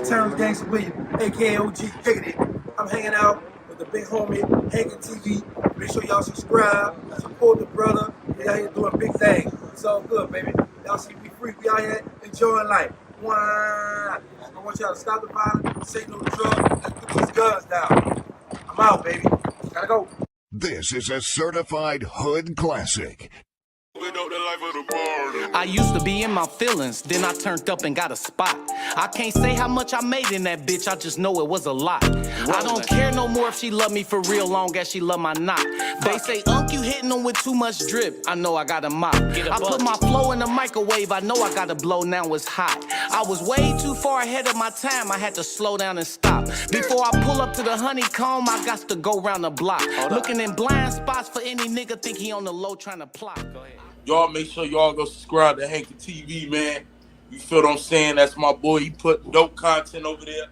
the Terrence Gangster William, aka OG Diggity. I'm hanging out with the big homie, Hankin TV. Make sure y'all subscribe, support the brother. We out here doing big things. It's all good, baby. Y'all see we free. We out here enjoying life. Wah! I want y'all to stop the violence, say no to drugs, and put these guns down. I'm out, baby. Gotta go. This is a certified hood classic. I used to be in my feelings, then I turned up and got a spot. I can't say how much I made in that bitch, I just know it was a lot. I don't care no more if she love me for real, long as she love my knot. They say, you hitting them with too much drip. I know I got a mop. I put my flow in the microwave, I know I gotta blow, now it's hot. I was way too far ahead of my time, I had to slow down and stop. Before I pull up to the honeycomb, I got to go round the block. Looking in blind spots for any nigga think he on the low trying to plot. Go ahead. Y'all make sure y'all go subscribe to Hankin TV, man. You feel what I'm saying? That's my boy. He put dope content over there.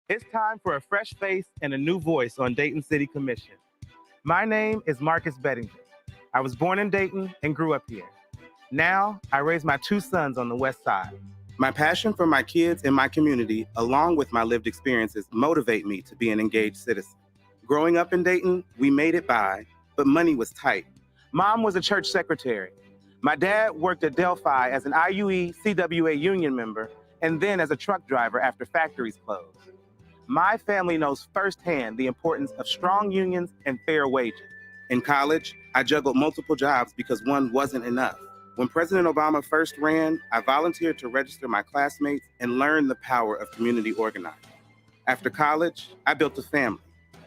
It's time for a fresh face and a new voice on Dayton City Commission. My name is Marcus Bedinger. I was born in Dayton and grew up here. Now, I raise my two sons on the west side. My passion for my kids and my community, along with my lived experiences, motivate me to be an engaged citizen. Growing up in Dayton, we made it by, but money was tight. Mom was a church secretary. My dad worked at Delphi as an IUE CWA union member, and then as a truck driver after factories closed. My family knows firsthand the importance of strong unions and fair wages. In college, I juggled multiple jobs because one wasn't enough. When President Obama first ran, I volunteered to register my classmates and learn the power of community organizing. After college, I built a family.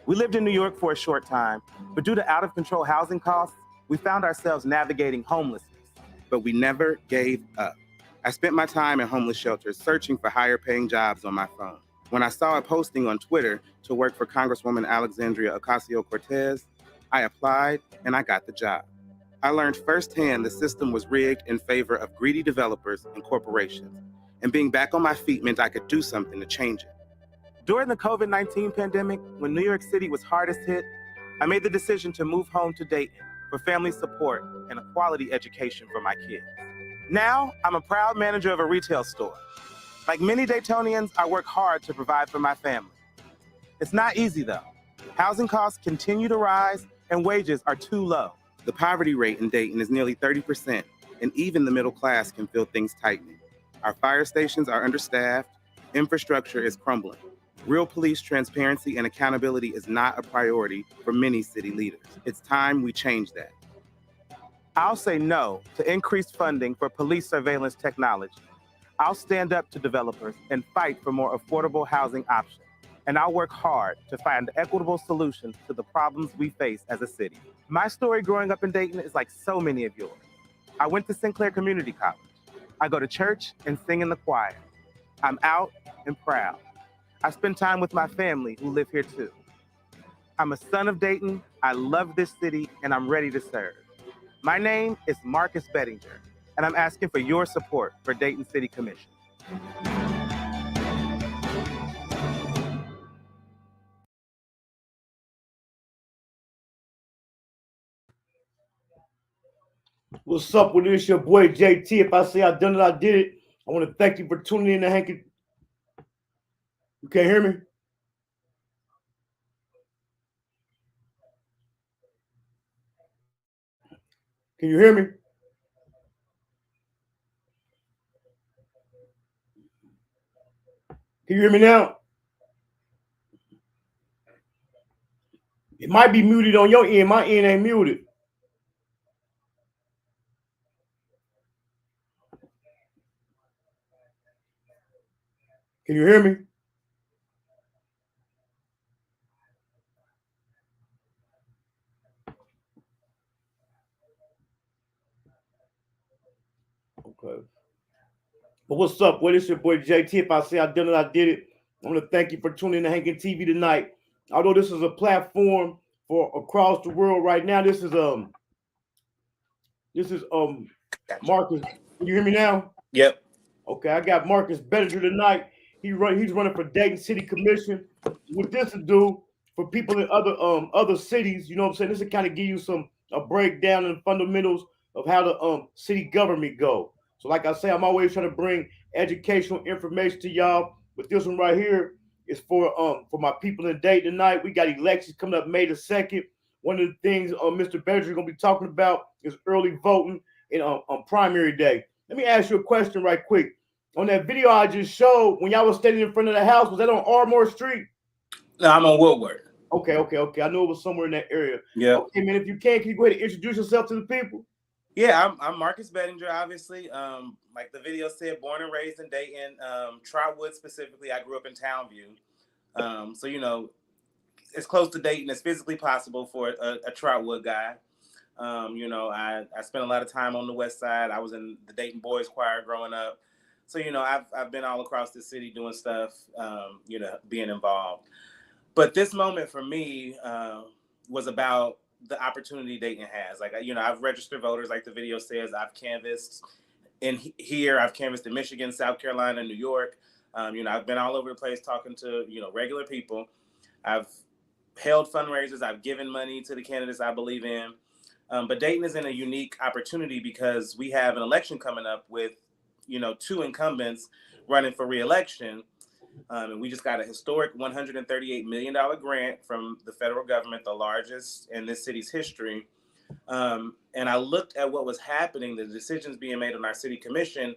We lived in New York for a short time, but due to out-of-control housing costs, we found ourselves navigating homelessness, but we never gave up. I spent my time in homeless shelters searching for higher-paying jobs on my phone. When I saw a posting on Twitter to work for Congresswoman Alexandria Ocasio-Cortez, I applied and I got the job. I learned firsthand the system was rigged in favor of greedy developers and corporations, and being back on my feet meant I could do something to change it. During the COVID-19 pandemic, when New York City was hardest hit, I made the decision to move home to Dayton for family support and a quality education for my kids. Now, I'm a proud manager of a retail store. Like many Daytonians, I work hard to provide for my family. It's not easy though. Housing costs continue to rise and wages are too low. The poverty rate in Dayton is nearly 30%, and even the middle class can feel things tightening. Our fire stations are understaffed, infrastructure is crumbling. Real police transparency and accountability is not a priority for many city leaders. It's time we change that. I'll say no to increased funding for police surveillance technology. I'll stand up to developers and fight for more affordable housing options. And I'll work hard to find equitable solutions to the problems we face as a city. My story growing up in Dayton is like so many of yours. I went to Sinclair Community College. I go to church and sing in the choir. I'm out and proud. I spend time with my family who live here too. I'm a son of Dayton, I love this city, and I'm ready to serve. My name is Marcus Bedinger, and I'm asking for your support for Dayton City Commission. What's up with this? Your boy JT. If I say I done it, I did it. I want to thank you for tuning in to Hankin. You can't hear me? Can you hear me? Can you hear me now? It might be muted on your end. My end ain't muted. Can you hear me? Okay. But what's up? Well, it's your boy JT. If I say I done it, I did it. I want to thank you for tuning in to Hankin TV tonight. Although this is a platform for across the world right now, this is Marcus. Can you hear me now? Yep. Okay, I got Marcus Bedinger tonight. He's running for Dayton City Commission. What this to do for people in other cities, you know what I'm saying? This will kind of give you a breakdown and fundamentals of how the city government go. So like I say, I'm always trying to bring educational information to y'all. But this one right here is for my people in Dayton tonight. We got elections coming up May the 2nd. One of the things Mr. Bedinger is going to be talking about is early voting in on primary day. Let me ask you a question right quick. On that video I just showed, when y'all was standing in front of the house, was that on Ardmore Street? No, I'm on Woodward. Okay. I knew it was somewhere in that area. Yeah. Okay, man, if you can you go ahead and introduce yourself to the people? Yeah, I'm Marcus Bedinger, obviously. Like the video said, born and raised in Dayton, Trotwood specifically. I grew up in Townview. So, you know, as close to Dayton as physically possible for a Trotwood guy. You know, I spent a lot of time on the west side. I was in the Dayton Boys Choir growing up. So, you know, I've been all across the city doing stuff, you know, being involved. But this moment for me was about the opportunity Dayton has. Like, you know, I've registered voters, like the video says. I've canvassed I've canvassed in Michigan, South Carolina, New York. You know, I've been all over the place talking to, you know, regular people. I've held fundraisers. I've given money to the candidates I believe in. But Dayton is in a unique opportunity because we have an election coming up with, you know, 2 incumbents running for re-election. And we just got a historic $138 million grant from the federal government, the largest in this city's history. And I looked at what was happening, the decisions being made on our city commission.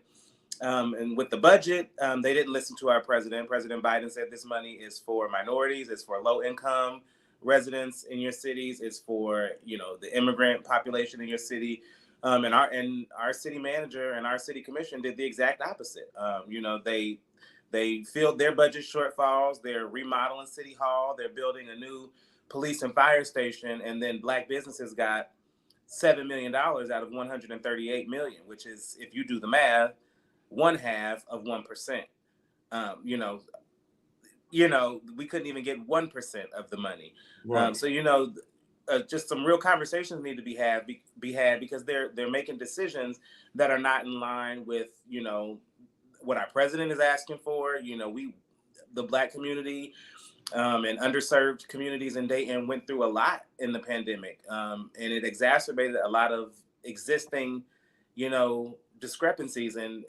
And with the budget, they didn't listen to our president. President Biden said this money is for minorities, it's for low income residents in your cities, it's for, you know, the immigrant population in your city. And our city manager and our city commission did the exact opposite. You know, they filled their budget shortfalls. They're remodeling City Hall. They're building a new police and fire station. And then Black businesses got $7 million out of $138 million, which is, if you do the math, 1/2 of 1%. You know, we couldn't even get 1% of the money. Right. So, you know, just some real conversations need to be had because they're making decisions that are not in line with, you know, what our president is asking for. You know, the Black community and underserved communities in Dayton went through a lot in the pandemic, and it exacerbated a lot of existing, you know, discrepancies and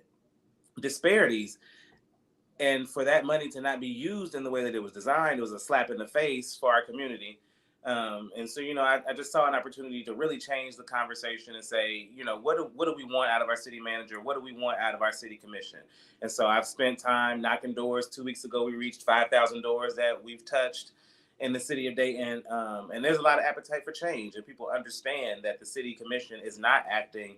disparities. And for that money to not be used in the way that it was designed, it was a slap in the face for our community. And so, you know, I just saw an opportunity to really change the conversation and say, you know, what do we want out of our city manager? What do we want out of our city commission? And so I've spent time knocking doors. 2 weeks ago, we reached 5,000 doors that we've touched in the city of Dayton. And there's a lot of appetite for change, and people understand that the city commission is not acting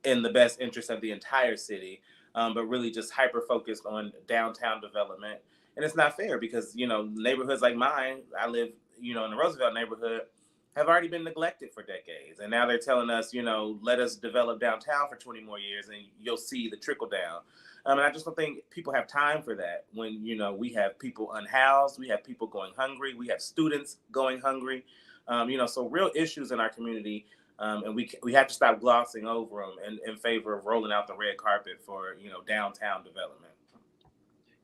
in the best interest of the entire city, but really just hyper-focused on downtown development. And it's not fair because, you know, neighborhoods like mine, I live, you know, in the Roosevelt neighborhood, have already been neglected for decades. And now they're telling us, you know, let us develop downtown for 20 more years and you'll see the trickle down. And I just don't think people have time for that when, you know, we have people unhoused, we have people going hungry, we have students going hungry, you know, so real issues in our community. And we have to stop glossing over them in favor of rolling out the red carpet for, you know, downtown development.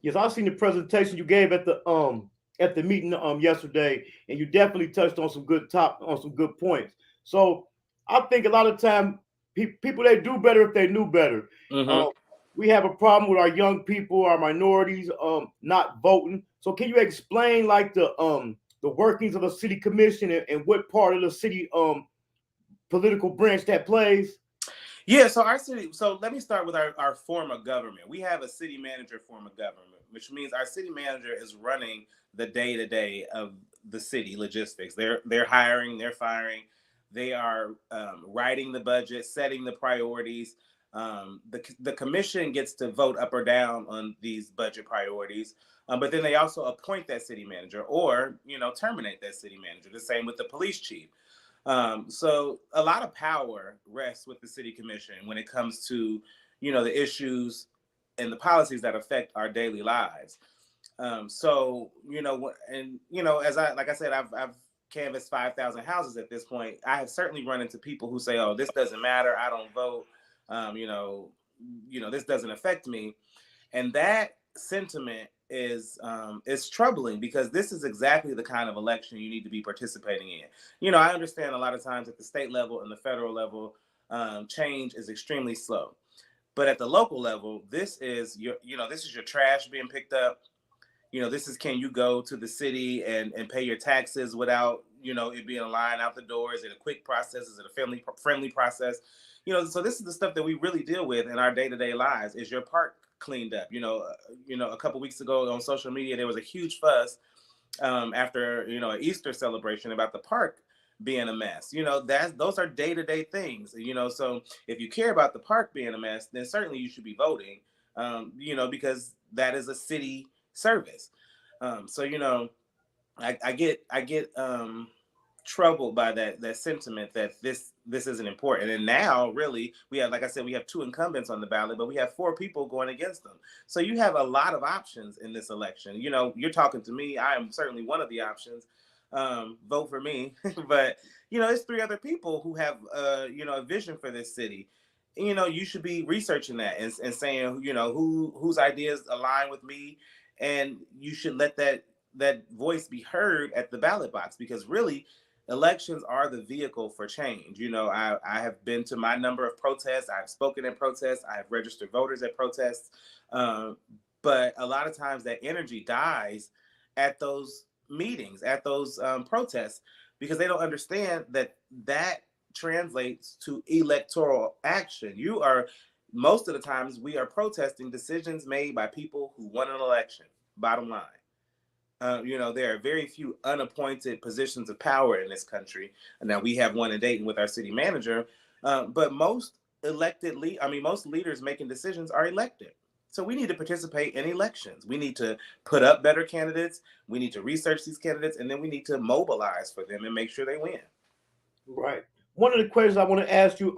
Yes, I've seen the presentation you gave at the meeting yesterday, and you definitely touched on some good points. So I think a lot of time people, they do better if they knew better. Mm-hmm. We have a problem with our young people, our minorities, not voting. So can you explain like the workings of the city commission and what part of the city political branch that plays? Yeah, so our city, so let me start with our form of government. We have a city manager form of government, which means our city manager is running the day-to-day of the city logistics. They're hiring, they're firing, they are writing the budget, setting the priorities. The commission gets to vote up or down on these budget priorities, but then they also appoint that city manager or, you know, terminate that city manager. The same with the police chief. So a lot of power rests with the city commission when it comes to, you know, the issues and the policies that affect our daily lives. So, you know, and, you know, like I said, I've canvassed 5,000 houses at this point. I have certainly run into people who say, oh, this doesn't matter. I don't vote. You know, this doesn't affect me. And that sentiment is troubling, because this is exactly the kind of election you need to be participating in. You know, I understand a lot of times at the state level and the federal level, change is extremely slow. But at the local level, this is your trash being picked up. You know, this is, can you go to the city and pay your taxes without, it being a line out the door? Is it a quick process? Is it a family friendly process? So this is the stuff that we really deal with in our day-to-day lives. Is your park cleaned up? A couple weeks ago on social media, there was a huge fuss after, an Easter celebration about the park being a mess. Those are day-to-day things. So if you care about the park being a mess, then certainly you should be voting, because that is a city service. I get troubled by that sentiment that this isn't important. And now, really, we have, like I said, we have 2 incumbents on the ballot, but we have 4 people going against them. So you have a lot of options in this election. You're talking to me. I am certainly one of the options. Vote for me. But it's 3 other people who have a vision for this city. You should be researching that and saying, whose ideas align with me, and you should let that voice be heard at the ballot box, because really, elections are the vehicle for change. I have been to my number of protests. I've spoken at protests. I have registered voters at protests. But a lot of times that energy dies at those meetings, at those protests, because they don't understand that translates to electoral action. Most of the times we are protesting decisions made by people who won an election, bottom line. There are very few unappointed positions of power in this country. Now we have one in Dayton with our city manager, but most leaders making decisions are elected. So we need to participate in elections. We need to put up better candidates. We need to research these candidates, and then we need to mobilize for them and make sure they win. Right. One of the questions I want to ask you,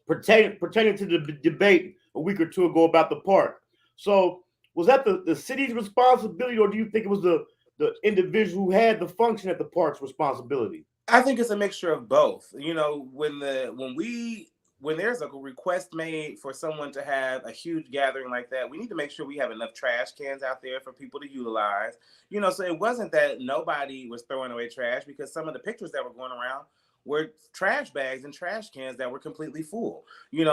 pertaining to the debate a week or 2 ago about the park. So was that the city's responsibility, or do you think it was the individual who had the function at the park's responsibility? I think it's a mixture of both. When there's a request made for someone to have a huge gathering like that, we need to make sure we have enough trash cans out there for people to utilize. So it wasn't that nobody was throwing away trash, because some of the pictures that were going around were trash bags and trash cans that were completely full.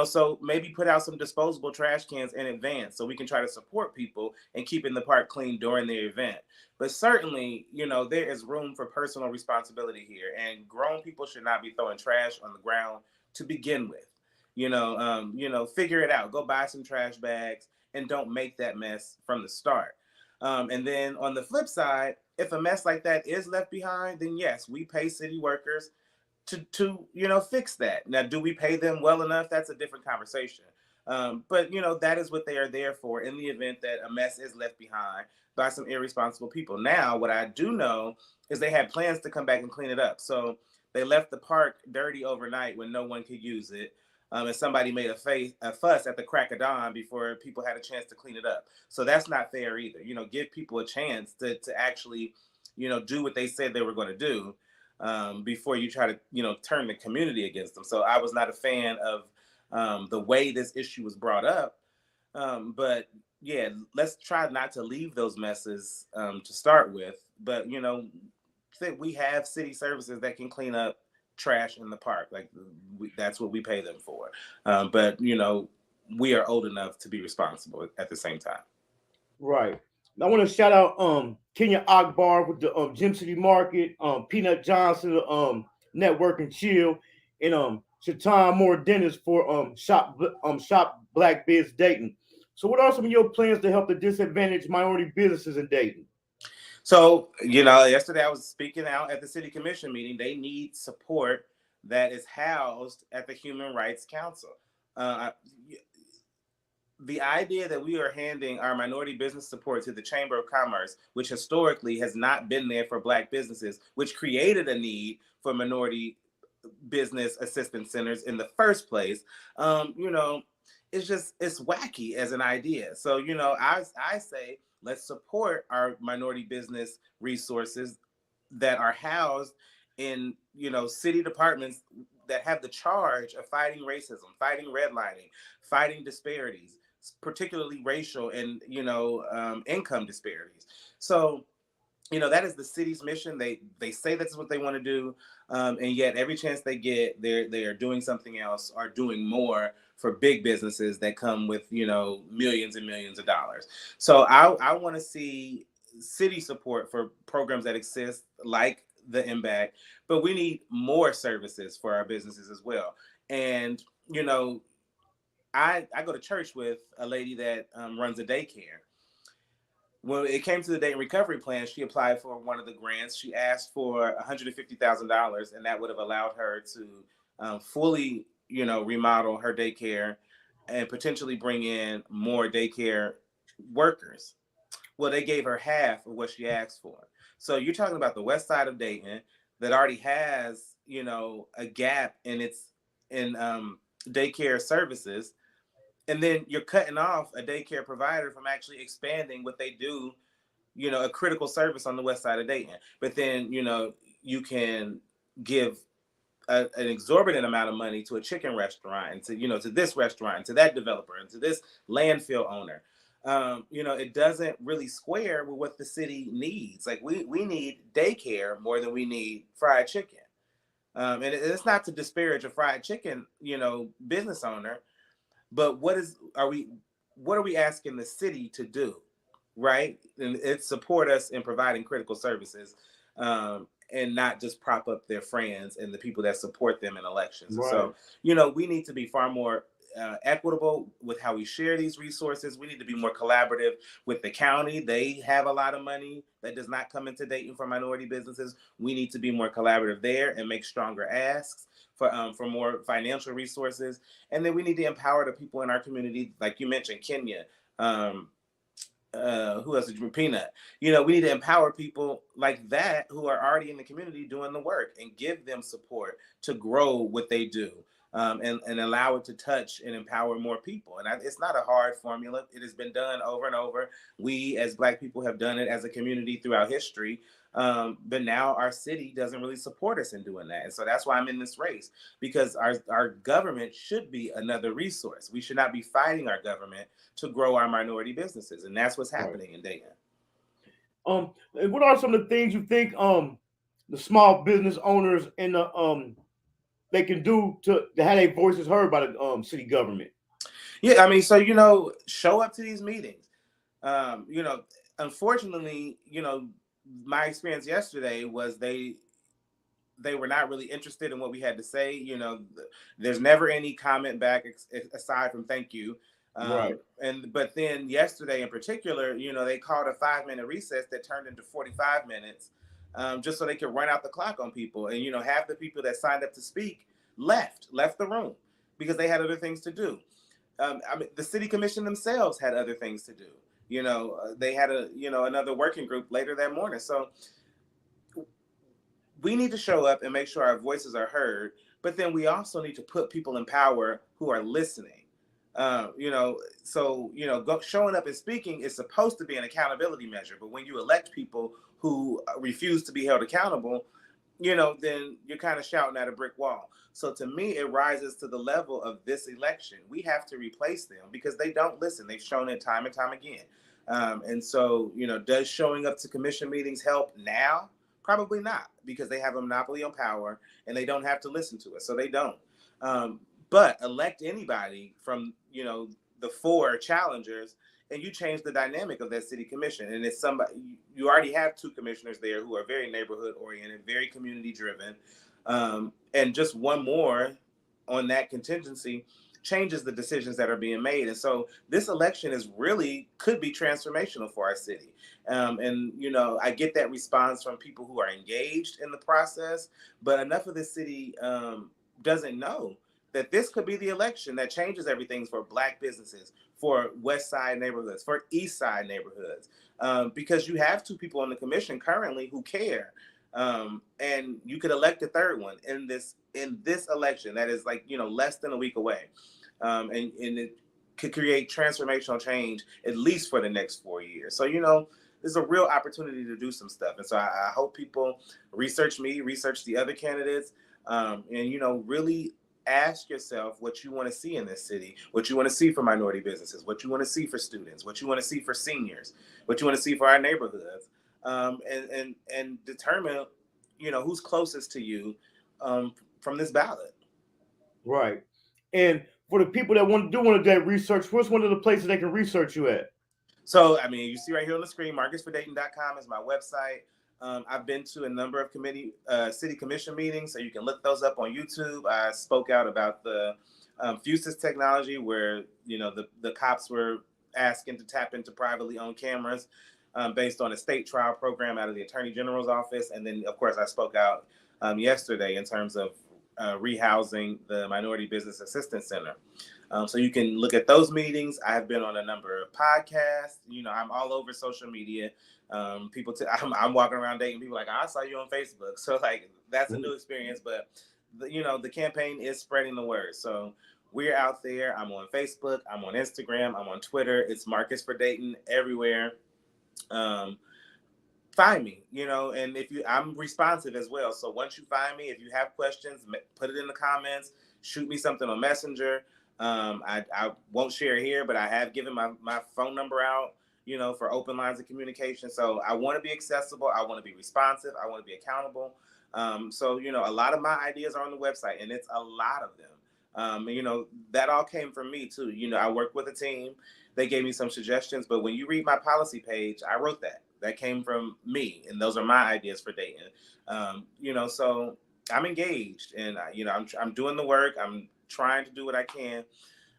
So maybe put out some disposable trash cans in advance so we can try to support people and keeping the park clean during their event. But certainly, there is room for personal responsibility here, and grown people should not be throwing trash on the ground to begin with. Figure it out. Go buy some trash bags and don't make that mess from the start. And then on the flip side, if a mess like that is left behind, then yes, we pay city workers to fix that. Now, do we pay them well enough? That's a different conversation. But that is what they are there for in the event that a mess is left behind by some irresponsible people. Now, what I do know is they had plans to come back and clean it up. So they left the park dirty overnight when no one could use it. And somebody made a fuss at the crack of dawn before people had a chance to clean it up. So that's not fair either. Give people a chance to actually, do what they said they were going to do. Before you try to, turn the community against them. So I was not a fan of the way this issue was brought up. But yeah, let's try not to leave those messes to start with. But, we have city services that can clean up trash in the park. Like that's what we pay them for. But, we are old enough to be responsible at the same time. Right. I want to shout out Kenya Akbar with the Gym City Market, Peanut Johnson, Network and Chill, and Shatan Moore Dennis for Shop Black Biz Dayton. So what are some of your plans to help the disadvantaged minority businesses in Dayton? So, yesterday I was speaking out at the city commission meeting. They need support that is housed at the Human Rights Council. The idea that we are handing our minority business support to the Chamber of Commerce, which historically has not been there for Black businesses, which created a need for minority business assistance centers in the first place, it's wacky as an idea. So, I say, let's support our minority business resources that are housed in, city departments that have the charge of fighting racism, fighting redlining, fighting disparities, particularly racial and, income disparities. So, that is the city's mission. They say that's what they want to do, and yet every chance they get, they are doing something else, or doing more for big businesses that come with millions and millions of dollars. So I want to see city support for programs that exist, like the MBAC, but we need more services for our businesses as well. And I go to church with a lady that runs a daycare. When it came to the Dayton recovery plan, she applied for one of the grants. She asked for $150,000, and that would have allowed her to fully, remodel her daycare and potentially bring in more daycare workers. Well, they gave her half of what she asked for. So you're talking about the west side of Dayton that already has, a gap in its in daycare services, and then you're cutting off a daycare provider from actually expanding what they do, a critical service on the west side of Dayton. But then, you can give an exorbitant amount of money to a chicken restaurant, and to this restaurant, and to that developer, and to this landfill owner. It doesn't really square with what the city needs. Like we need daycare more than we need fried chicken. And it's not to disparage a fried chicken, business owner, but what are we asking the city to do, right? And it support us in providing critical services, and not just prop up their friends and the people that support them in elections. Right. So, we need to be far more equitable with how we share these resources. We need to be more collaborative with the county. They have a lot of money that does not come into Dayton for minority businesses. We need to be more collaborative there and make stronger asks for more financial resources. And then we need to empower the people in our community, like you mentioned, Kenya. Who else did you Peanut? We need to empower people like that who are already in the community doing the work, and give them support to grow what they do, and allow it to touch and empower more people. And it's not a hard formula. It has been done over and over. We as Black people have done it as a community throughout history. But now our city doesn't really support us in doing that. And so that's why I'm in this race, because our government should be another resource. We should not be fighting our government to grow our minority businesses. And that's what's happening in Dayton. And what are some of the things you think the small business owners and the they can do to have their voices heard by the city government? Yeah, I mean, so show up to these meetings. Unfortunately, my experience yesterday was they were not really interested in what we had to say. There's never any comment back aside from thank you. Right. But then yesterday in particular, they called a 5-minute recess that turned into 45 minutes, just so they could run out the clock on people. And half the people that signed up to speak left the room because they had other things to do. The city commission themselves had other things to do. They had another working group later that morning. So we need to show up and make sure our voices are heard, but then we also need to put people in power who are listening. Showing up and speaking is supposed to be an accountability measure, but when you elect people who refuse to be held accountable, then you're kind of shouting at a brick wall. So to me, it rises to the level of this election. We have to replace them because they don't listen. They've shown it time and time again. And so, does showing up to commission meetings help now? Probably not, because they have a monopoly on power and they don't have to listen to us. So they don't. But elect anybody from, the 4 challengers, and you change the dynamic of that city commission. And it's somebody, you already have 2 commissioners there who are very neighborhood oriented, very community driven. And just one more on that contingency changes the decisions that are being made. And so this election could be transformational for our city. I get that response from people who are engaged in the process, but enough of the city doesn't know that this could be the election that changes everything for Black businesses, for West Side neighborhoods, for East Side neighborhoods, because you have 2 people on the commission currently who care. And you could elect a third one in this election that is less than a week away. And it could create transformational change at least for the next 4 years. So, there's a real opportunity to do some stuff. And so I hope people research me, research the other candidates, and, really ask yourself what you want to see in this city, what you want to see for minority businesses, what you want to see for students, what you want to see for seniors, what you want to see for our neighborhoods, and determine, who's closest to you from this ballot. Right. And for the people that want to do that research, what's one of the places they can research you at? So, I mean, you see right here on the screen, marcusfordayton.com is my website. I've been to a number of city commission meetings, so you can look those up on YouTube. I spoke out about the Fusus technology, where the cops were asking to tap into privately owned cameras based on a state trial program out of the Attorney General's office. And then, of course, I spoke out yesterday in terms of rehousing the Minority Business Assistance Center. So you can look at those meetings. I have been on a number of podcasts. I'm all over social media. I'm walking around Dayton. People are like, I saw you on Facebook. So like, that's a new experience. But the campaign is spreading the word. So we're out there. I'm on Facebook. I'm on Instagram. I'm on Twitter. It's Marcus for Dayton everywhere. Find me, and I'm responsive as well. So once you find me, if you have questions, put it in the comments. Shoot me something on Messenger. I won't share here, but I have given my phone number out, for open lines of communication. So I want to be accessible. I want to be responsive. I want to be accountable. So, a lot of my ideas are on the website, and it's a lot of them. That all came from me too. I work with a team. They gave me some suggestions, but when you read my policy page, I wrote that. That came from me, and those are my ideas for Dayton. So I'm engaged, and I'm doing the work. I'm trying to do what I can,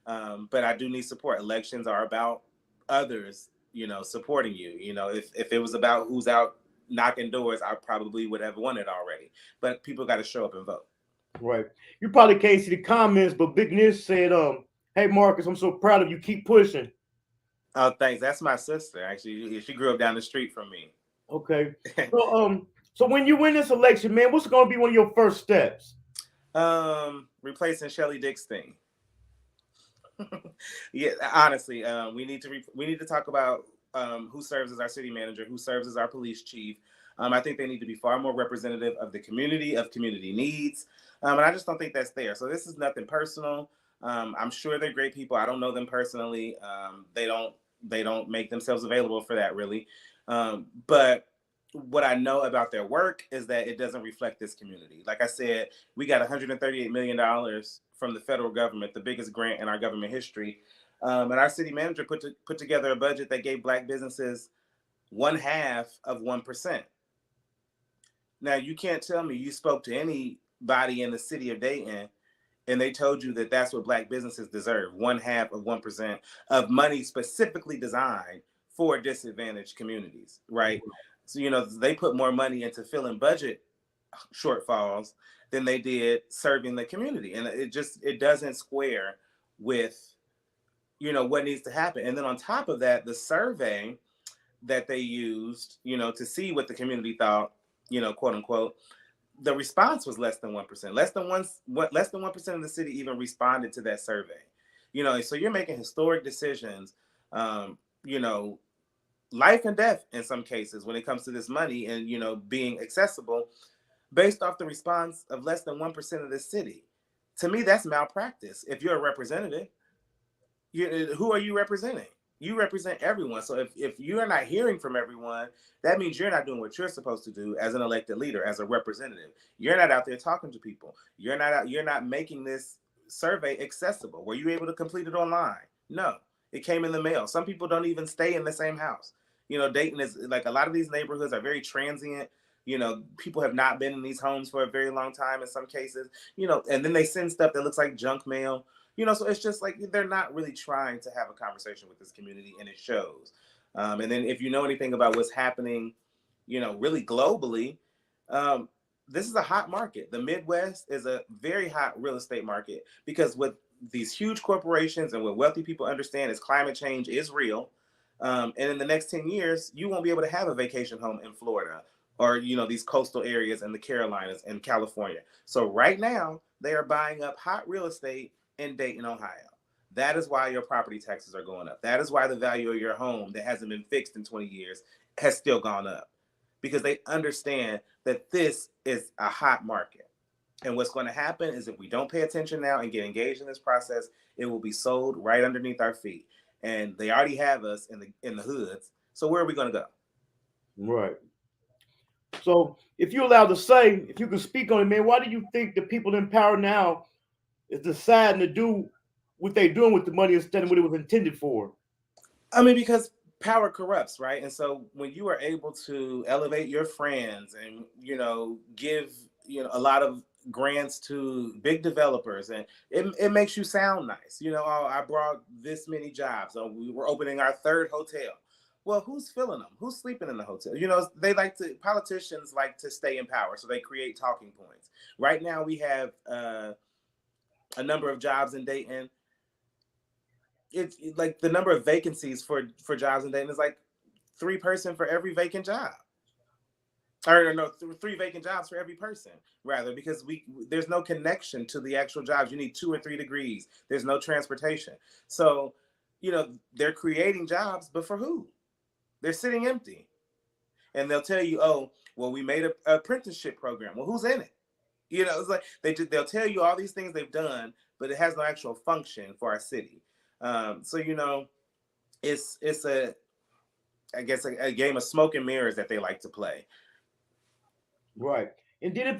but I do need support. Elections are about others, supporting you. If it was about who's out knocking doors, I probably would have won it already. But people got to show up and vote. Right. You probably can't see the comments, but Big Nish said, "Hey Marcus, I'm so proud of you. Keep pushing." Oh, thanks. That's my sister. Actually, she grew up down the street from me. Okay. So when you win this election, man, what's going to be one of your first steps? Replacing Shelley Dickstein. Yeah, honestly, we need to talk about who serves as our city manager, who serves as our police chief. I think they need to be far more representative of the community, of community needs, and I just don't think that's there. So this is nothing personal. I'm sure they're great people. I don't know them personally. They don't make themselves available for that, really. But what I know about their work is that it doesn't reflect this community. Like I said, we got $138 million from the federal government, the biggest grant in our government history. And our city manager put together a budget that gave Black businesses 0.5%. Now, you can't tell me you spoke to anybody in the city of Dayton and they told you that that's what Black businesses deserve, 0.5% of money specifically designed for disadvantaged communities, right? So, they put more money into filling budget shortfalls than they did serving the community. And it doesn't square with, what needs to happen. And then on top of that, the survey that they used, to see what the community thought, quote unquote, the response was less than 1%. Less than 1% of the city even responded to that survey. So you're making historic decisions, life and death in some cases when it comes to this money and, being accessible based off the response of less than 1% of the city. To me, that's malpractice. If you're a representative, who are you representing? You represent everyone. So if you're not hearing from everyone, that means you're not doing what you're supposed to do as an elected leader, as a representative. You're not out there talking to people. You're not making this survey accessible. Were you able to complete it online? No, it came in the mail. Some people don't even stay in the same house. Dayton is like, a lot of these neighborhoods are very transient. People have not been in these homes for a very long time in some cases, and then they send stuff that looks like junk mail. So it's just like they're not really trying to have a conversation with this community, and it shows. And then if you know anything about what's happening, really globally, this is a hot market. The Midwest is a very hot real estate market because what these huge corporations and what wealthy people understand is climate change is real. And in the next 10 years, you won't be able to have a vacation home in Florida or, these coastal areas in the Carolinas and California. So right now, they are buying up hot real estate in Dayton, Ohio. That is why your property taxes are going up. That is why the value of your home that hasn't been fixed in 20 years has still gone up, because they understand that this is a hot market. And what's going to happen is if we don't pay attention now and get engaged in this process, it will be sold right underneath our feet. And they already have us in the hoods. So where are we going to go? Right. So if you're allowed to say, if you could speak on it, man, why do you think the people in power now is deciding to do what they're doing with the money instead of what it was intended for? I mean, because power corrupts, right? And so when you are able to elevate your friends and, give, a lot of grants to big developers, and it makes you sound nice. Oh, I brought this many jobs. Oh, we were opening our third hotel. Well, who's filling them? Who's sleeping in the hotel? Politicians like to stay in power, so they create talking points. Right now, we have a number of jobs in Dayton. It's like the number of vacancies for jobs in Dayton is like 3 person for every vacant job. Or no, 3 vacant jobs for every person, rather, because there's no connection to the actual jobs. You need 2 or 3 degrees. There's no transportation. So, they're creating jobs, but for who? They're sitting empty. And they'll tell you, oh, well, we made an apprenticeship program. Well, who's in it? It's like they'll tell you all these things they've done, but it has no actual function for our city. So it's I guess a game of smoke and mirrors that they like to play. Right. And then if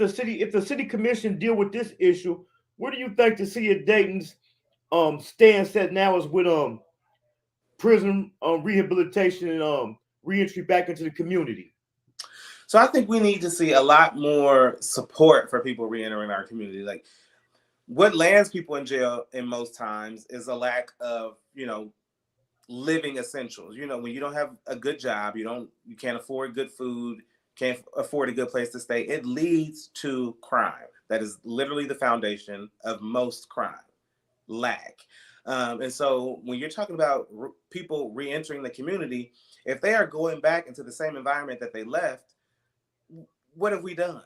the city commission deal with this issue, where do you think the city of Dayton's stand set now is with prison rehabilitation and reentry back into the community? So I think we need to see a lot more support for people reentering our community. Like, what lands people in jail in most times is a lack of, living essentials. When you don't have a good job, you can't afford good food, can't afford a good place to stay, it leads to crime. That is literally the foundation of most crime, lack. And so when you're talking about people reentering the community, if they are going back into the same environment that they left, what have we done?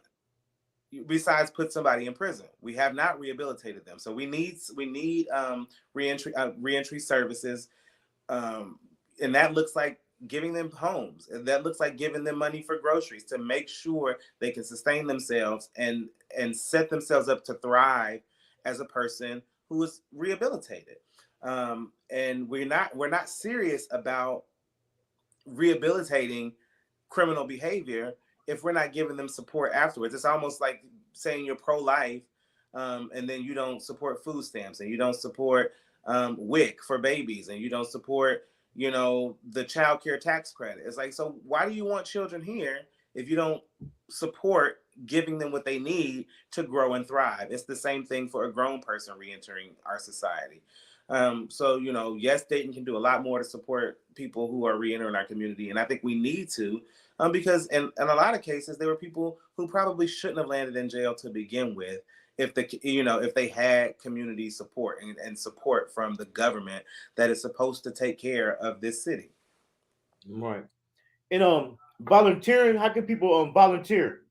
Besides put somebody in prison, we have not rehabilitated them. So we need reentry services, and that looks like giving them homes, and that looks like giving them money for groceries to make sure they can sustain themselves and set themselves up to thrive as a person who is rehabilitated. And we're not serious about rehabilitating criminal behavior if we're not giving them support afterwards. It's almost like saying you're pro-life, and then you don't support food stamps, and you don't support WIC for babies, and you don't support, the child care tax credit. It's like, so why do you want children here if you don't support giving them what they need to grow and thrive? It's the same thing for a grown person reentering our society. So, yes, Dayton can do a lot more to support people who are reentering our community. And I think we need to, because in a lot of cases, there were people who probably shouldn't have landed in jail to begin with if they had community support and support from the government that is supposed to take care of this city. Right. And volunteering, how can people volunteer?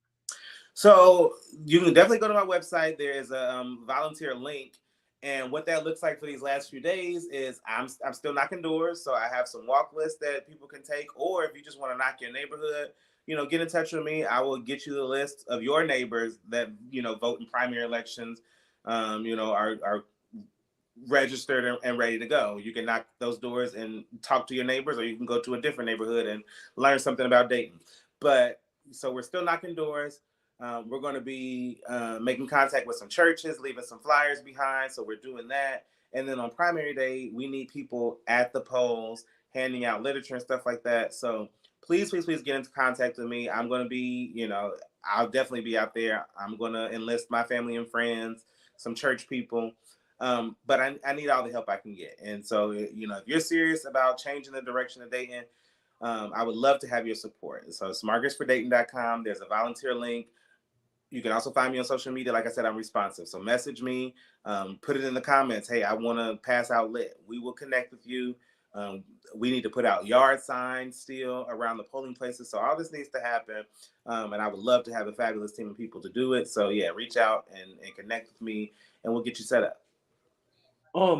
So you can definitely go to my website. There is a volunteer link. And what that looks like for these last few days is I'm still knocking doors. So I have some walk lists that people can take. Or if you just want to knock your neighborhood, get in touch with me. I will get you the list of your neighbors that, vote in primary elections, are registered and ready to go. You can knock those doors and talk to your neighbors, or you can go to a different neighborhood and learn something about Dayton. But so we're still knocking doors. We're going to be making contact with some churches, leaving some flyers behind. So we're doing that. And then on primary day, we need people at the polls, handing out literature and stuff like that. So please get into contact with me. I'm going to be, I'll definitely be out there. I'm going to enlist my family and friends, some church people. But I need all the help I can get. And so, if you're serious about changing the direction of Dayton, I would love to have your support. So it's marcusfordayton.com. There's a volunteer link. You can also find me on social media. Like I said, I'm responsive. So message me, put it in the comments. Hey, I want to pass out lit. We will connect with you. We need to put out yard signs still around the polling places. So all this needs to happen. And I would love to have a fabulous team of people to do it. So yeah, reach out and connect with me, and we'll get you set up.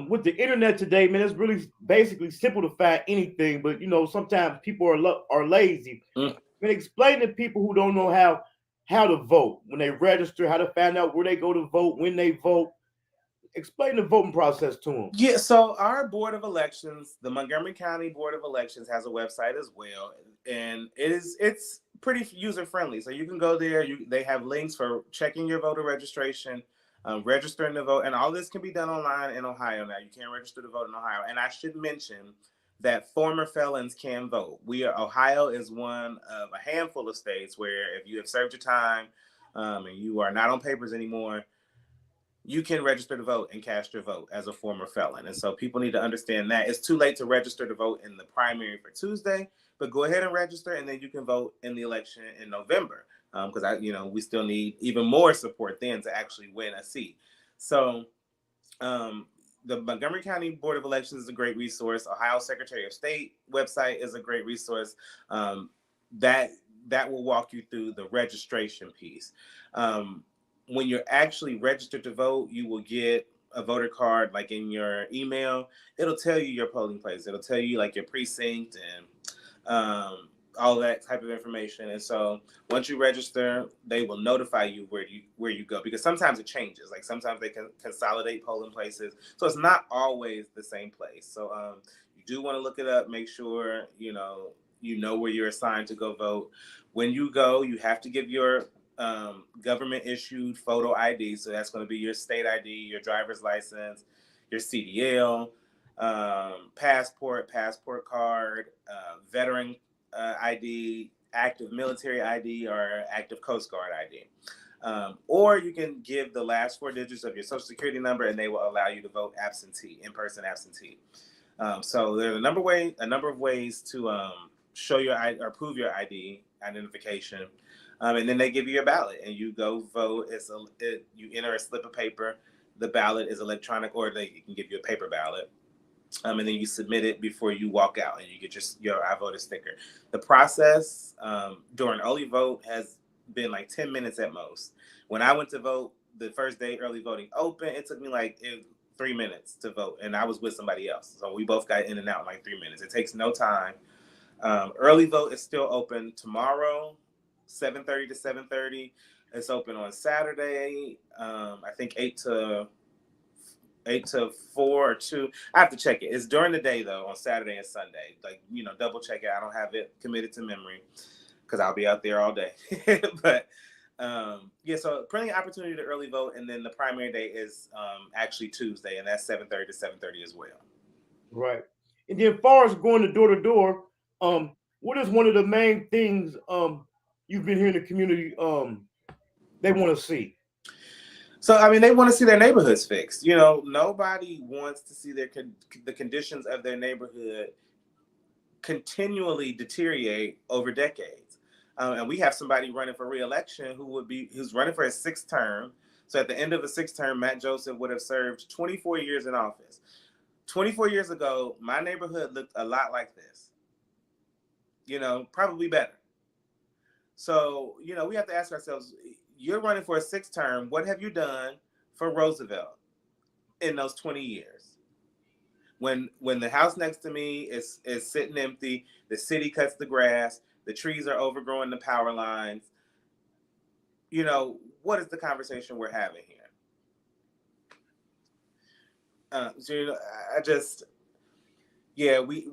With the internet today, man, it's really basically simple to find anything. But sometimes people are lazy. Man, explain to people who don't know how how to vote when they register, how to find out where they go to vote, when they vote. Explain the voting process to them. Yeah, so our Board of Elections, the Montgomery County Board of Elections, has a website as well, and it's pretty user friendly. So you can go there. They have links for checking your voter registration, registering to vote, and all this can be done online in Ohio now. You can register to vote in Ohio, and I should mention that former felons can vote. Ohio is one of a handful of states where if you have served your time and you are not on papers anymore, you can register to vote and cast your vote as a former felon. And so people need to understand that it's too late to register to vote in the primary for Tuesday, but go ahead and register, and then you can vote in the election in November. Because we still need even more support then to actually win a seat. So the Montgomery County Board of Elections is a great resource. Ohio Secretary of State website is a great resource. That will walk you through the registration piece. When you're actually registered to vote, you will get a voter card like in your email. It'll tell you your polling place. It'll tell you like your precinct and all that type of information. And so once you register, they will notify you where you go, because sometimes it changes. Like sometimes they can consolidate polling places, so it's not always the same place. So you do want to look it up. Make sure you know where you're assigned to go vote. When you go, you have to give your government issued photo ID. So that's going to be your state ID, your driver's license, your CDL, passport card, veteran ID, active military ID, or active Coast Guard ID. Or you can give the last 4 digits of your social security number, and they will allow you to vote absentee, in-person absentee. So there's a number of ways to show your ID or prove your ID identification. And then they give you a ballot, and you go vote. You enter a slip of paper. The ballot is electronic, or they can give you a paper ballot. And then you submit it before you walk out, and you get your I voted sticker. The process during early vote has been like 10 minutes at most. When I went to vote the first day early voting open, it took me like 3 minutes to vote, and I was with somebody else. So we both got in and out in like 3 minutes. It takes no time. Early vote is still open tomorrow, 7:30 to 7:30. It's open on Saturday, I think 8 to 4 or 2. I have to check it. It's during the day though, on Saturday and Sunday. Like, double check it. I don't have it committed to memory because I'll be out there all day. But so plenty of opportunity to early vote, and then the primary day is actually Tuesday, and that's 7:30 to 7:30 as well. Right. And then as far as going to door, what is one of the main things you've been hearing the community they want to see? So, I mean, they want to see their neighborhoods fixed. Nobody wants to see the conditions of their neighborhood continually deteriorate over decades. And we have somebody running for re-election who's running for his 6th term. So at the end of the 6th term, Matt Joseph would have served 24 years in office. 24 years ago, my neighborhood looked a lot like this. Probably better. So, we have to ask ourselves, you're running for a 6th term. What have you done for Roosevelt in those 20 years? When the house next to me is sitting empty, the city cuts the grass, the trees are overgrowing the power lines. What is the conversation we're having here?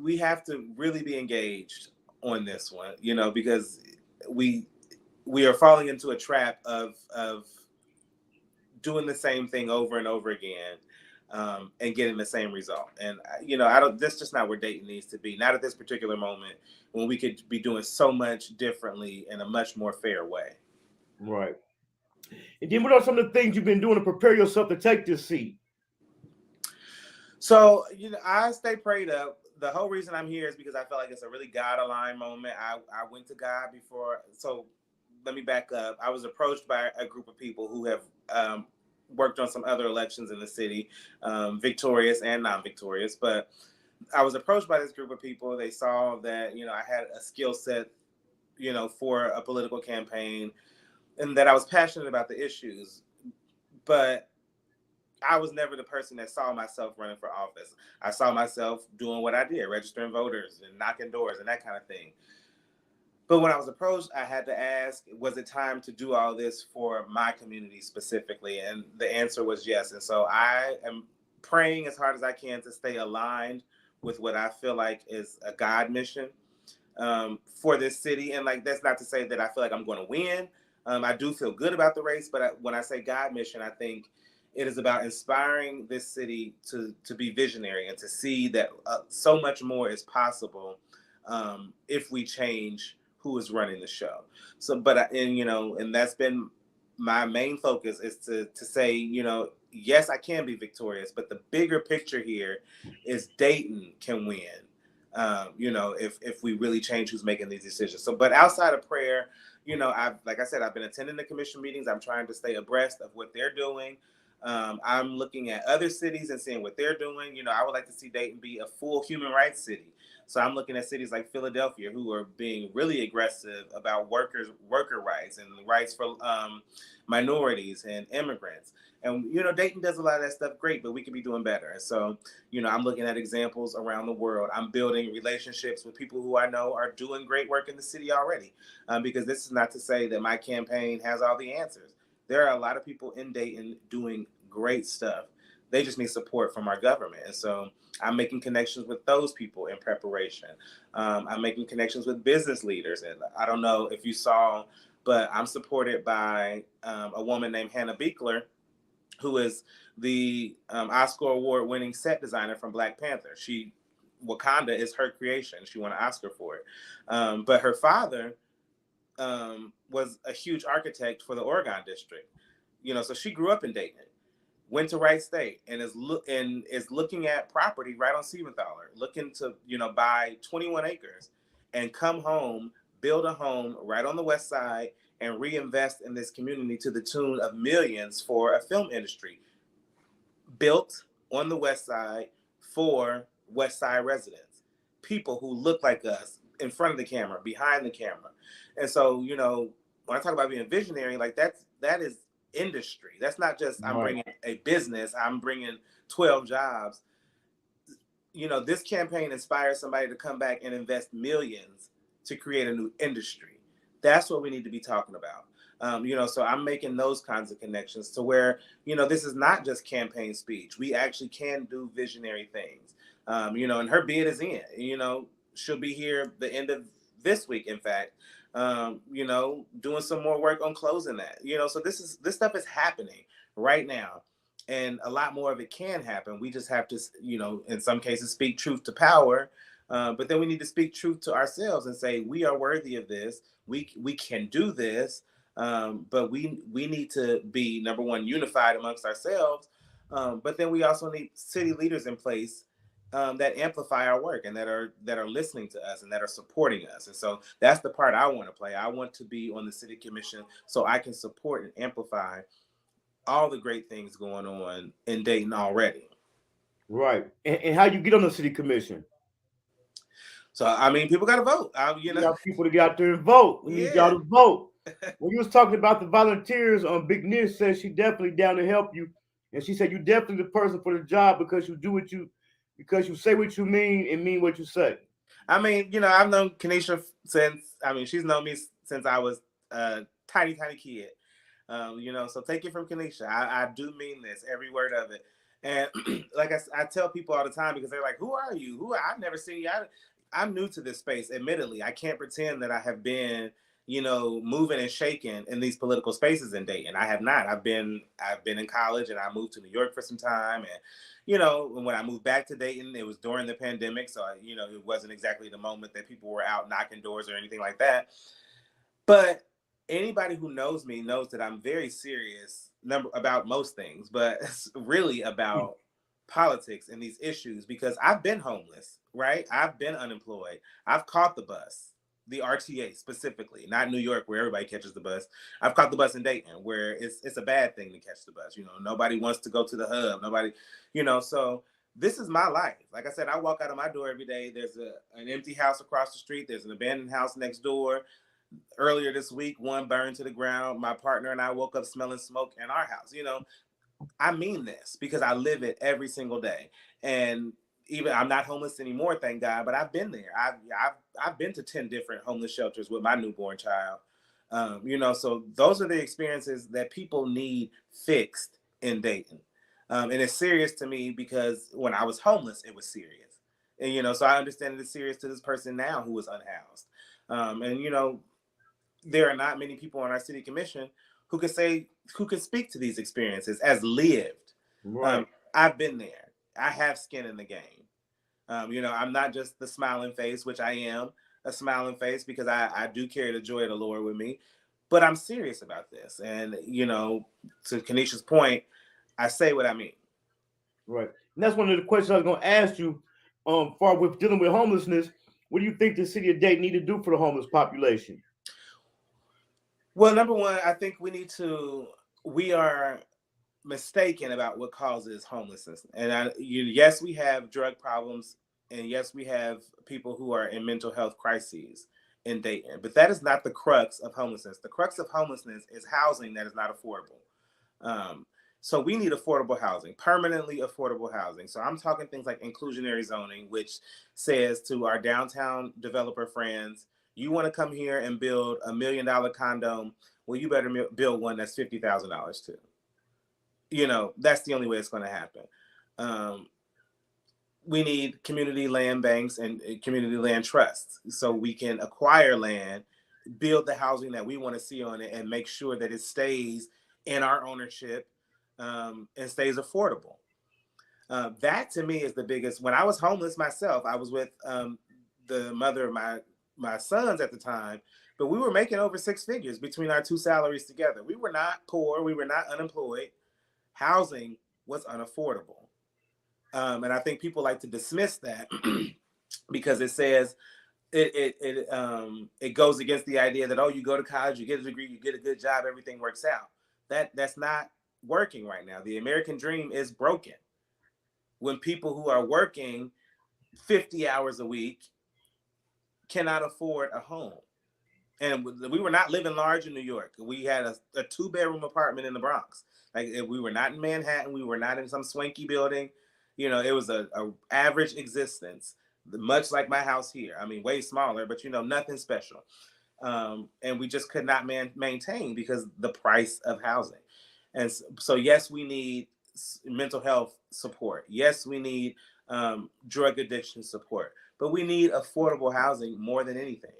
We have to really be engaged on this one, because we are falling into a trap of doing the same thing over and over again, and getting the same result. And that's just not where Dayton needs to be. Not at this particular moment, when we could be doing so much differently in a much more fair way. Right. And then what are some of the things you've been doing to prepare yourself to take this seat? So, I stay prayed up. The whole reason I'm here is because I feel like it's a really God-aligned moment. I went to God before. So let me back up. I was approached by a group of people who have worked on some other elections in the city, victorious and non-victorious. But I was approached by this group of people. They saw that, I had a skill set, for a political campaign, and that I was passionate about the issues. But I was never the person that saw myself running for office. I saw myself doing what I did, registering voters and knocking doors and that kind of thing. But when I was approached, I had to ask, was it time to do all this for my community specifically? And the answer was yes. And so I am praying as hard as I can to stay aligned with what I feel like is a God mission for this city. And like, that's not to say that I feel like I'm going to win. I do feel good about the race, but when I say God mission, I think it is about inspiring this city to be visionary and to see that so much more is possible if we change who is running the show. So, and that's been my main focus, is to say, yes, I can be victorious, but the bigger picture here is Dayton can win. If we really change who's making these decisions. So, but outside of prayer, like I said, I've been attending the commission meetings. I'm trying to stay abreast of what they're doing. I'm looking at other cities and seeing what they're doing. I would like to see Dayton be a full human rights city. So I'm looking at cities like Philadelphia, who are being really aggressive about worker rights and rights for minorities and immigrants. And, Dayton does a lot of that stuff great, but we could be doing better. And so, I'm looking at examples around the world. I'm building relationships with people who I know are doing great work in the city already, because this is not to say that my campaign has all the answers. There are a lot of people in Dayton doing great stuff. They just need support from our government. And so I'm making connections with those people in preparation. I'm making connections with business leaders. And I don't know if you saw, but I'm supported by a woman named Hannah Beekler, who is the Oscar award-winning set designer from Black Panther. Wakanda is her creation. She won an Oscar for it. But her father was a huge architect for the Oregon district. So she grew up in Dayton, went to Wright State, and is looking at property right on Siebenthaler, looking to buy 21 acres and come home, build a home right on the west side, and reinvest in this community to the tune of millions for a film industry built on the west side for west side residents, people who look like us, in front of the camera, behind the camera. And so, when I talk about being visionary, like that is industry. That's not just I'm bringing a business, I'm bringing 12 jobs. This campaign inspires somebody to come back and invest millions to create a new industry. That's what we need to be talking about. So I'm making those kinds of connections to where, this is not just campaign speech. We actually can do visionary things. And her bid is in, she'll be here the end of this week, in fact, doing some more work on closing that, so this stuff is happening right now. And a lot more of it can happen. We just have to, in some cases, speak truth to power. But then we need to speak truth to ourselves and say, we are worthy of this. We can do this. But we need to be, number one, unified amongst ourselves. But then we also need city leaders in place that amplify our work and that are listening to us and that are supporting us. And so that's the part I want to play. I want to be on the city commission so I can support and amplify all the great things going on in Dayton already. Right. And how you get on the city commission? So, people got to vote. You got people to get out there and vote. We need y'all to vote. When you was talking about the volunteers, Big Nish said she definitely down to help you. And she said you definitely the person for the job because you say what you mean and mean what you say. I've known Kenesha since, she's known me since I was a tiny kid. So take it from Kenesha. I do mean this, every word of it. And like I tell people all the time, because they're like, who are you? I've never seen you. I'm new to this space, admittedly. I can't pretend that I have been, moving and shaking in these political spaces in Dayton. I have not. I've been in college and I moved to New York for some time. And, when I moved back to Dayton, it was during the pandemic. So, it wasn't exactly the moment that people were out knocking doors or anything like that. But anybody who knows me knows that I'm very serious about most things, but it's really about politics and these issues, because I've been homeless, right? I've been unemployed. I've caught the bus, the RTA specifically, not New York where everybody catches the bus. I've caught the bus in Dayton where it's a bad thing to catch the bus. Nobody wants to go to the hub. Nobody, so this is my life. Like I said, I walk out of my door every day. There's an empty house across the street. There's an abandoned house next door. Earlier this week, one burned to the ground. My partner and I woke up smelling smoke in our house. I mean this because I live it every single day. And even I'm not homeless anymore, thank God, but I've been there. I've been to 10 different homeless shelters with my newborn child. So those are the experiences that people need fixed in Dayton. And it's serious to me because when I was homeless, it was serious. And, so I understand it's serious to this person now who is unhoused. There are not many people on our city commission who can speak to these experiences as lived. Right. I've been there. I have skin in the game. I'm not just the smiling face, which I am a smiling face because I do carry the joy of the Lord with me, but I'm serious about this. And, to Kenesha's point, I say what I mean. Right. And that's one of the questions I was going to ask you. Far with dealing with homelessness, what do you think the city of Dayton need to do for the homeless population? Well, number one, I think we are mistaken about what causes homelessness. And yes, we have drug problems, and yes, we have people who are in mental health crises in Dayton, but that is not the crux of homelessness. The crux of homelessness is housing that is not affordable. So we need affordable housing, permanently affordable housing. So I'm talking things like inclusionary zoning, which says to our downtown developer friends, you want to come here and build $1 million condo, well, you better build one that's $50,000 too. That's the only way it's going to happen. We need community land banks and community land trusts so we can acquire land, build the housing that we want to see on it, and make sure that it stays in our ownership and stays affordable. That to me is the biggest. When I was homeless myself, I was with the mother of my sons at the time, but we were making over 6 figures between our 2 salaries together. We were not poor. We were not unemployed. Housing was unaffordable. And I think people like to dismiss that because it says it goes against the idea that, oh, you go to college, you get a degree, you get a good job, everything works out. That's not working right now. The American dream is broken when people who are working 50 hours a week cannot afford a home. And we were not living large in New York. We had a 2-bedroom apartment in the Bronx. Like, we were not in Manhattan. We were not in some swanky building. It was a average existence, much like my house here. I mean, way smaller, but nothing special. And we just could not maintain because the price of housing. And so yes, we need mental health support. Yes, we need drug addiction support, but we need affordable housing more than anything.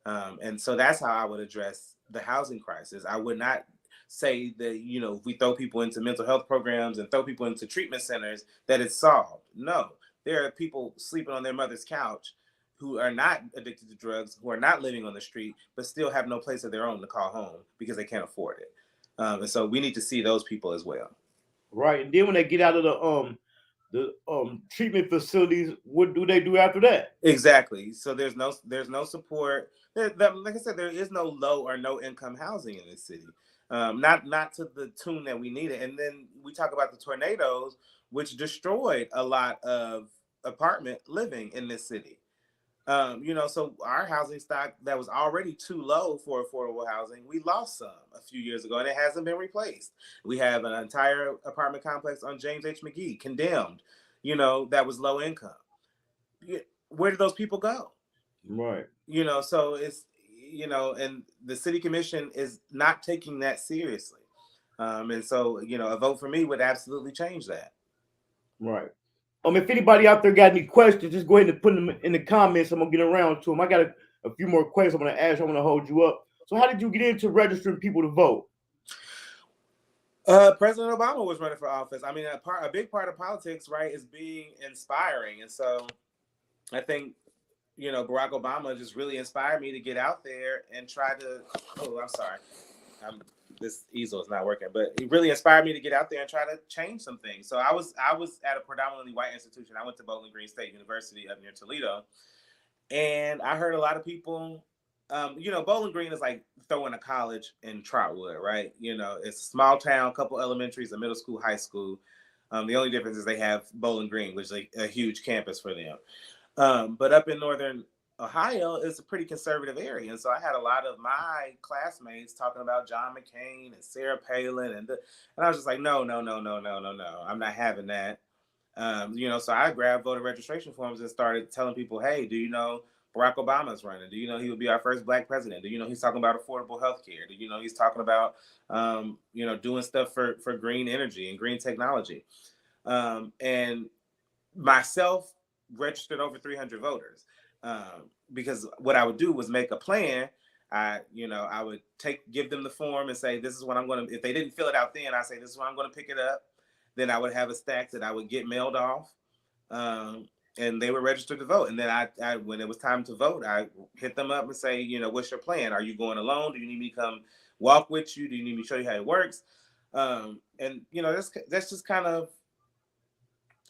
And so that's how I would address the housing crisis. I would not say that, if we throw people into mental health programs and throw people into treatment centers, that it's solved. No, there are people sleeping on their mother's couch who are not addicted to drugs, who are not living on the street, but still have no place of their own to call home because they can't afford it. And so we need to see those people as well. Right. And then when they get out of the treatment facilities, what do they do after that? Exactly. So there's no support. Like I said, there is no low or no income housing in this city. Not to the tune that we needed. And then we talk about the tornadoes, which destroyed a lot of apartment living in this city. So our housing stock that was already too low for affordable housing, we lost some a few years ago, and it hasn't been replaced. We have an entire apartment complex on James H. McGee, condemned, that was low income. Where did those people go? Right. So it's, and the city commission is not taking that seriously. And so, a vote for me would absolutely change that. Right. If anybody out there got any questions, just go ahead and put them in the comments. I'm gonna get around to them. I got a few more questions I'm gonna ask. I'm gonna hold you up. So, how did you get into registering people to vote? President Obama was running for office. I mean, a big part of politics, right, is being inspiring. And so, I think, Barack Obama just really inspired me to get out there and try to. Oh, I'm sorry. This easel is not working, but it really inspired me to get out there and try to change some things. So I was at a predominantly white institution. I went to Bowling Green State University up near Toledo, and I heard a lot of people. Bowling Green is like throwing a college in Trotwood, right? It's a small town, couple elementaries, a middle school, high school. The only difference is they have Bowling Green, which is a huge campus for them. But up in northern Ohio is a pretty conservative area. And so I had a lot of my classmates talking about John McCain and Sarah Palin. And I was just like, no. I'm not having that. So I grabbed voter registration forms and started telling people, hey, do you know Barack Obama's running? Do you know he would be our first black president? Do you know he's talking about affordable health care? Do you know he's talking about, doing stuff for green energy and green technology? And myself registered over 300 voters, because what I would do was make a plan. I would give them the form and say, this is what I'm going to, if they didn't fill it out then, I say, this is when I'm going to pick it up. Then I would have a stack that I would get mailed off, and they were registered to vote. And then I when it was time to vote, I hit them up and say, what's your plan? Are you going alone? Do you need me to come walk with you? Do you need me to show you how it works? That's just kind of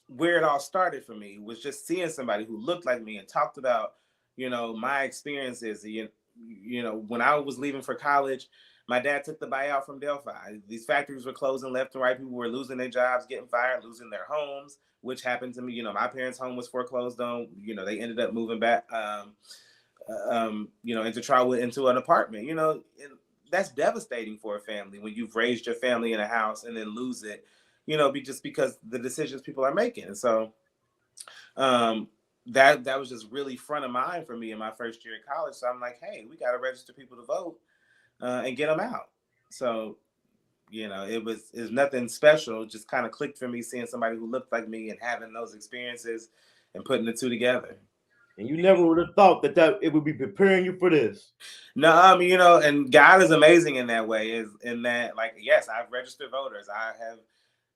where it all started for me, was just seeing somebody who looked like me and talked about, my experiences. When I was leaving for college, my dad took the buyout from Delphi. These factories were closing left and right. People were losing their jobs, getting fired, losing their homes, which happened to me. My parents' home was foreclosed on. They ended up moving back, into Trotwood, into an apartment. And that's devastating for a family when you've raised your family in a house and then lose it, just because the decisions people are making. And so that was just really front of mind for me in my first year of college. So I'm like, hey, we got to register people to vote and get them out. So, it was nothing special. It just kind of clicked for me, seeing somebody who looked like me and having those experiences and putting the two together. And you never would have thought that it would be preparing you for this. No, and God is amazing in that way. Is in that, like, yes, I've registered voters. I have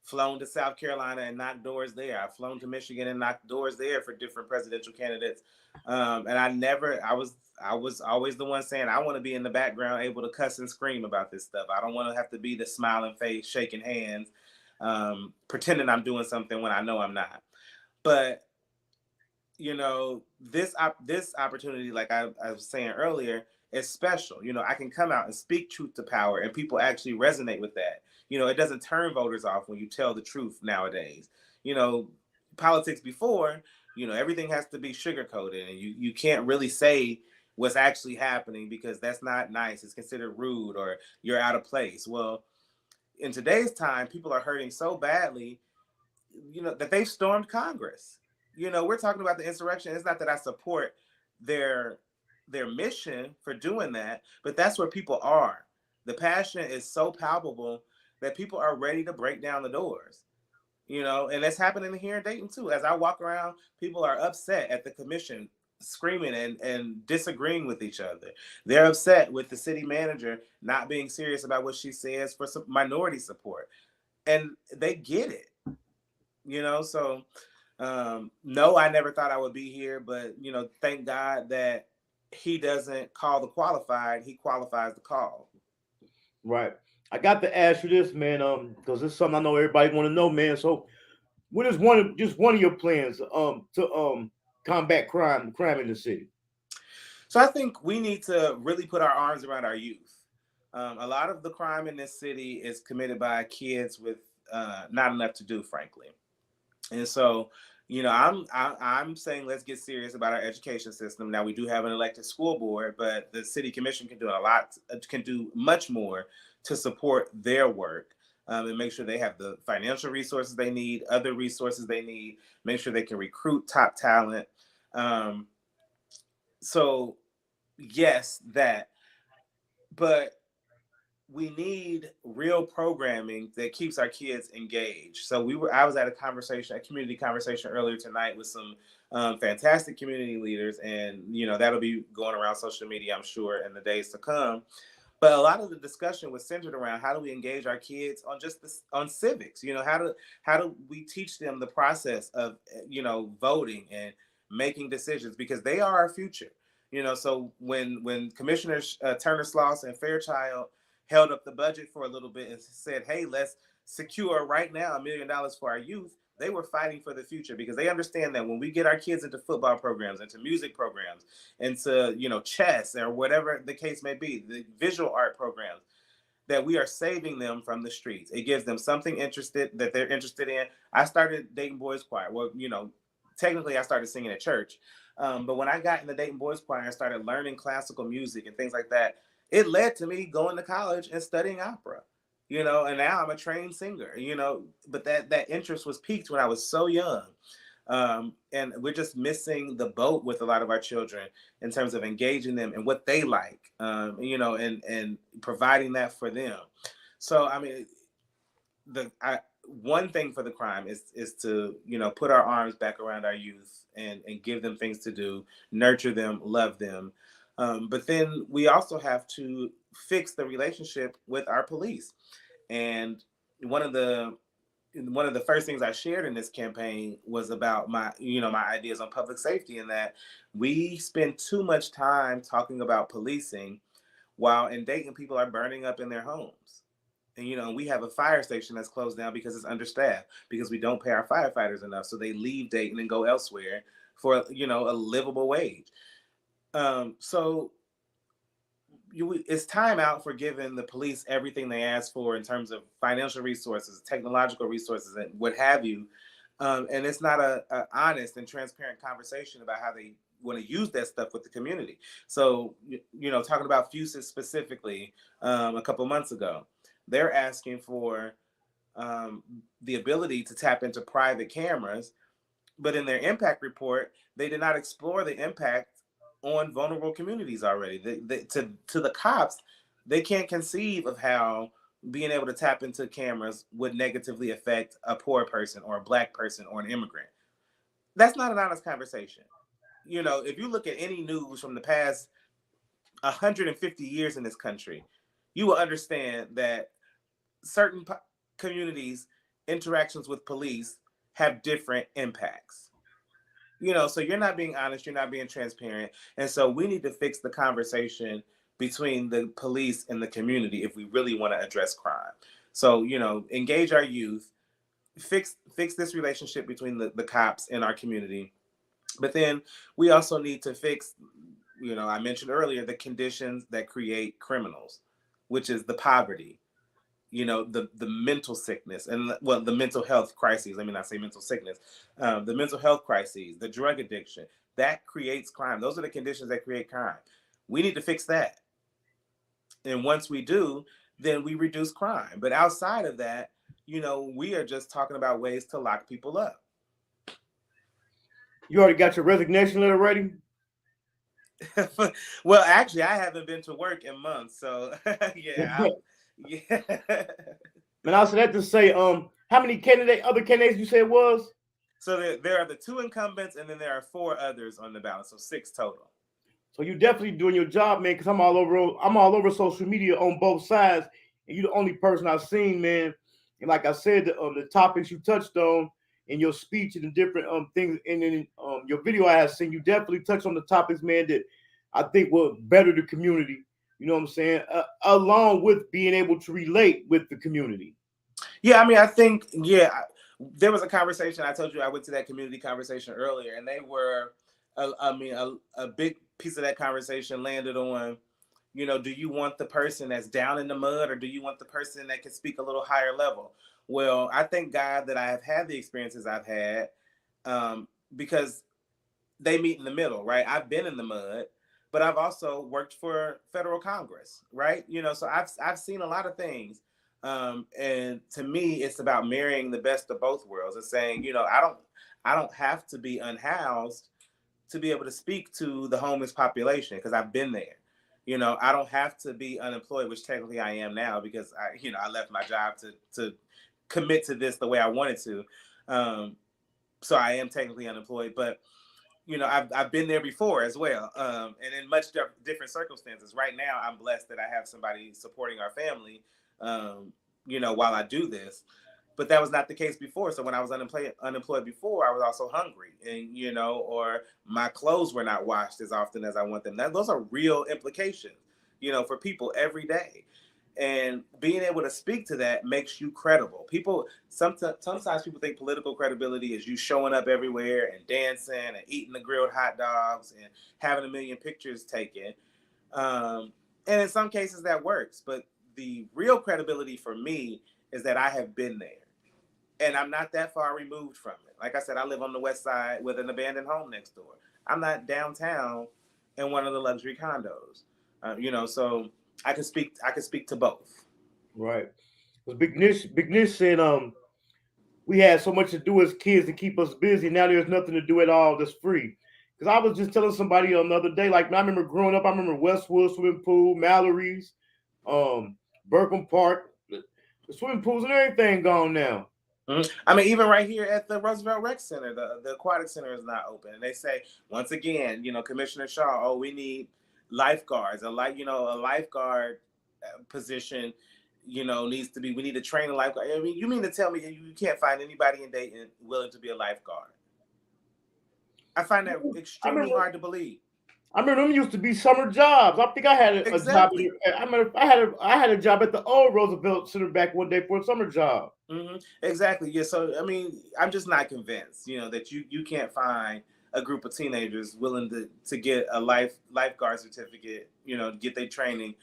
flown to South Carolina and knocked doors there. I've flown to Michigan and knocked doors there for different presidential candidates. And I was always the one saying, I want to be in the background, able to cuss and scream about this stuff. I don't want to have to be the smiling face, shaking hands, pretending I'm doing something when I know I'm not. But this opportunity, like I was saying earlier, is special. I can come out and speak truth to power, and people actually resonate with that. It doesn't turn voters off when you tell the truth nowadays. Politics before, everything has to be sugarcoated, and you can't really say what's actually happening because that's not nice. It's considered rude, or you're out of place. Well, in today's time, people are hurting so badly, that they've stormed Congress. We're talking about the insurrection. It's not that I support their mission for doing that, but that's where people are. The passion is so palpable that people are ready to break down the doors, and that's happening here in Dayton too. As I walk around, people are upset at the commission, screaming and disagreeing with each other. They're upset with the city manager not being serious about what she says for some minority support, and they get it, so no, I never thought I would be here, but thank God that he doesn't call the qualified, he qualifies the call. Right. I got to ask you this, man, because it's something I know everybody want to know, man. So what is one of your plans to combat crime in the city? So I think we need to really put our arms around our youth. A lot of the crime in this city is committed by kids with not enough to do, frankly. And so, I'm saying let's get serious about our education system. Now, we do have an elected school board, but the city commission can do much more to support their work, and make sure they have the financial resources they need, other resources they need, make sure they can recruit top talent. So yes, that, but we need real programming that keeps our kids engaged. So I was at a community conversation earlier tonight with some fantastic community leaders, and that'll be going around social media, I'm sure, in the days to come. But a lot of the discussion was centered around how do we engage our kids on civics? How do we teach them the process of voting and making decisions, because they are our future. So when Commissioners Turner Sloss and Fairchild held up the budget for a little bit and said, hey, let's secure right now $1 million for our youth, they were fighting for the future, because they understand that when we get our kids into football programs, into music programs, into chess, or whatever the case may be, the visual art programs, that we are saving them from the streets. It gives them something that they're interested in. I started Dayton Boys Choir. Well, technically I started singing at church, but when I got in the Dayton Boys Choir and started learning classical music and things like that, it led to me going to college and studying opera. you know, and now I'm a trained singer, you know, but that interest was piqued when I was so young. And we're just missing the boat with a lot of our children in terms of engaging them and what they like, you know, and providing that for them. So, I mean, one thing for the crime is to, you know, put our arms back around our youth and give them things to do, nurture them, love them. But then we also have to fix the relationship with our police. And one of the first things I shared in this campaign was about my, you know, my ideas on public safety, and that we spend too much time talking about policing while in Dayton people are burning up in their homes. And, you know, we have a fire station that's closed down because it's understaffed, because we don't pay our firefighters enough. So they leave Dayton and go elsewhere for, you know, a livable wage. So it's time out for giving the police everything they ask for in terms of financial resources, technological resources, and what have you. And it's not a honest and transparent conversation about how they want to use that stuff with the community. So, you know, talking about Fuses specifically, a couple months ago, they're asking for the ability to tap into private cameras, but in their impact report, they did not explore the impact on vulnerable communities already. To the cops, they can't conceive of how being able to tap into cameras would negatively affect a poor person or a Black person or an immigrant. That's not an honest conversation. You know, if you look at any news from the past 150 years in this country, you will understand that certain communities' interactions with police have different impacts. You know, so you're not being honest, you're not being transparent. And so we need to fix the conversation between the police and the community if we really want to address crime. So, you know, engage our youth, fix this relationship between the cops and our community. But then we also need to fix, you know, I mentioned earlier, the conditions that create criminals, which is the poverty, you know, the mental sickness, and well, the mental health crises. Let me not say mental sickness. The mental health crises, the drug addiction, that creates crime. Those are the conditions that create crime. We need to fix that. And once we do, then we reduce crime. But outside of that, you know, we are just talking about ways to lock people up. You already got your resignation letter ready? Well, actually, I haven't been to work in months, so yeah, yeah. Man, I said that to say, how many other candidates you said was? So there are the 2 incumbents, and then there are 4 others on the ballot, so 6 total. So you definitely doing your job, man. Because I'm all over social media on both sides, and you're the only person I've seen, man. And like I said, the topics you touched on in your speech and the different things, and in your video I have seen, you definitely touched on the topics, man, that I think will better the community. You know what I'm saying? Along with being able to relate with the community. Yeah, I mean, I think, there was a conversation. I told you I went to that community conversation earlier, and they were, a big piece of that conversation landed on, you know, do you want the person that's down in the mud, or do you want the person that can speak a little higher level? Well, I thank God that I have had the experiences I've had, because they meet in the middle, right? I've been in the mud, but I've also worked for federal Congress, right? You know, so I've seen a lot of things. And to me, it's about marrying the best of both worlds and saying, you know, I don't have to be unhoused to be able to speak to the homeless population, because I've been there. You know, I don't have to be unemployed, which technically I am now, because I left my job to commit to this the way I wanted to. So I am technically unemployed, but you know, I've been there before as well, and in much different circumstances. Right now, I'm blessed that I have somebody supporting our family, you know, while I do this. But that was not the case before. So when I was unemployed before, I was also hungry, and you know, or my clothes were not washed as often as I want them. Those are real implications, you know, for people every day. And being able to speak to that makes you credible. People sometimes people think political credibility is you showing up everywhere and dancing and eating the grilled hot dogs and having a million pictures taken. And in some cases that works, but the real credibility for me is that I have been there, and I'm not that far removed from it. Like I said, I live on the west side with an abandoned home next door. I'm not downtown in one of the luxury condos, you know. So I can speak to both. Right. Because Big Nish said we had so much to do as kids to keep us busy. Now there's nothing to do at all that's free. Because I was just telling somebody another day, like I remember growing up, I remember Westwood swimming pool, Mallory's, Burkham Park, the swimming pools and everything gone now. I mean, even right here at the Roosevelt Rec Center, the aquatic center is not open. And they say, once again, Commissioner Shaw, oh, we need lifeguards. A lifeguard position, needs to be, we need to train a lifeguard. I mean, you mean to tell me you can't find anybody in Dayton willing to be a lifeguard? I find that extremely hard to believe. I remember them used to be summer jobs. I think I had a job. I had a job at the old Roosevelt Center back one day for a summer job. Mm-hmm. Exactly. Yeah. So I mean, I'm just not convinced. That you can't find a group of teenagers willing to get a lifeguard certificate. Get their training,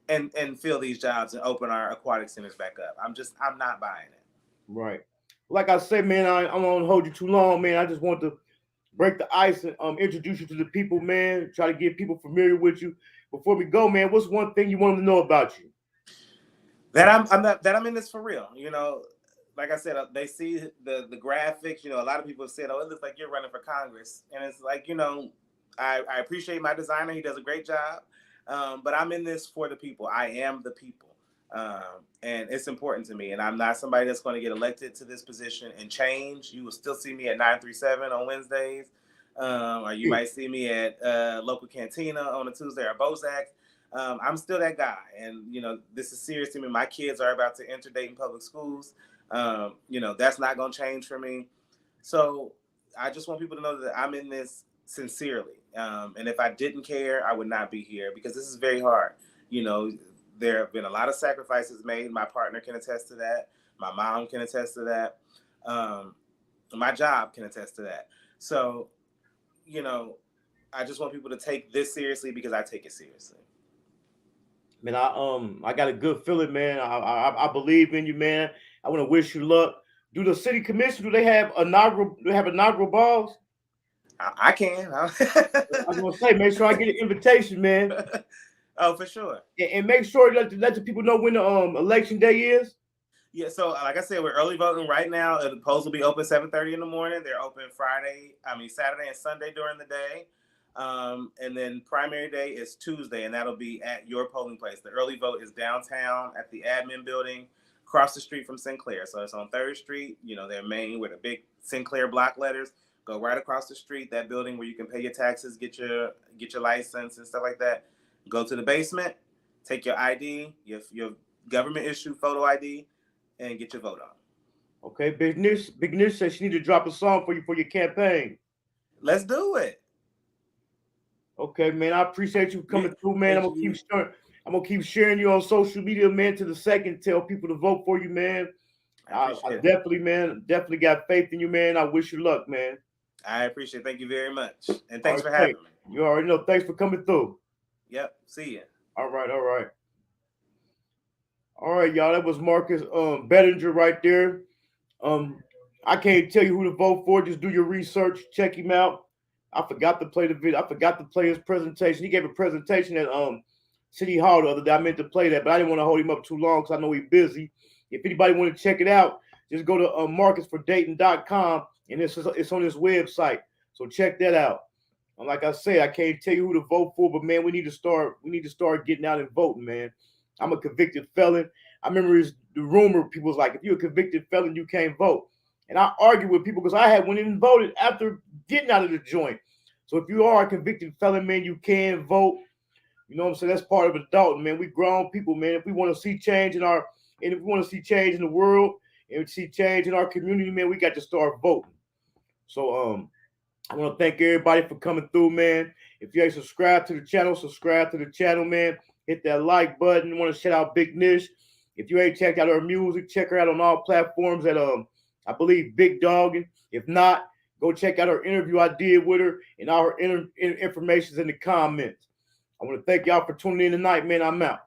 and fill these jobs and open our aquatic centers back up. I'm not buying it. Right. Like I said, man, I don't want to hold you too long, man. I just want to break the ice and introduce you to the people, man. Try to get people familiar with you. Before we go, man, what's one thing you want them to know about you? That I'm in this for real. Like I said, they see the graphics. A lot of people have said, "Oh, it looks like you're running for Congress," and it's like, I appreciate my designer. He does a great job, but I'm in this for the people. I am the people, and it's important to me. And I'm not somebody that's going to get elected to this position and change. You will still see me at 937 on Wednesdays, or you might see me at local cantina on a Tuesday or Bozak. I'm still that guy, and this is serious to me. My kids are about to enter Dayton Public Schools. That's not going to change for me. So I just want people to know that I'm in this sincerely. And if I didn't care, I would not be here, because this is very hard. There have been a lot of sacrifices made. My partner can attest to that. My mom can attest to that. My job can attest to that. So, I just want people to take this seriously, because I take it seriously. Man, I got a good feeling, man. I believe in you, man. I want to wish you luck. Do the city commission, do they have inaugural balls? I can. I was gonna say, make sure I get an invitation, man. Oh, for sure. And make sure let the people know when the election day is. Yeah, so like I said, we're early voting right now. The polls will be open 7:30 in the morning. They're open Saturday and Sunday during the day. And then primary day is Tuesday, and that'll be at your polling place. The early vote is downtown at the admin building, across the street from Sinclair. So it's on 3rd Street, their main with the big Sinclair block letters. Go right across the street, that building where you can pay your taxes, get your license and stuff like that. Go to the basement, take your ID, your government issued photo ID, and get your vote on. Okay, Big Nish says she need to drop a song for you for your campaign. Let's do it. Okay, man. I appreciate you coming through, man. I'm gonna keep sharing you on social media, man, to the second. Tell people to vote for you, man. I definitely got faith in you, man. I wish you luck, man. I appreciate it. Thank you very much. And thanks for having me. You already know. Thanks for coming through. Yep. See ya. All right, y'all. That was Marcus Bedinger right there. I can't tell you who to vote for. Just do your research. Check him out. I forgot to play the video. I forgot to play his presentation. He gave a presentation at City Hall the other day. I meant to play that, but I didn't want to hold him up too long because I know he's busy. If anybody want to check it out, just go to marcusfordayton.com, and it's on his website. So check that out. And like I said, I can't tell you who to vote for, but man, we need to start getting out and voting, man. I'm a convicted felon. I remember the rumor people was like, if you're a convicted felon, you can't vote. And I argue with people because I had went in and voted after getting out of the joint. So if you are a convicted felon, man, you can vote. You know what I'm saying? That's part of adulting, man. We grown people, man. If we want to see change in the world and see change in our community, man, we got to start voting. So I want to thank everybody for coming through, man. If you ain't subscribed to the channel, subscribe to the channel, man. Hit that like button. I want to shout out Big Nish. If you ain't checked out her music, check her out on all platforms at I believe Big Doggin. If not, go check out her interview I did with her, and all her information is in the comments. I want to thank y'all for tuning in tonight, man. I'm out.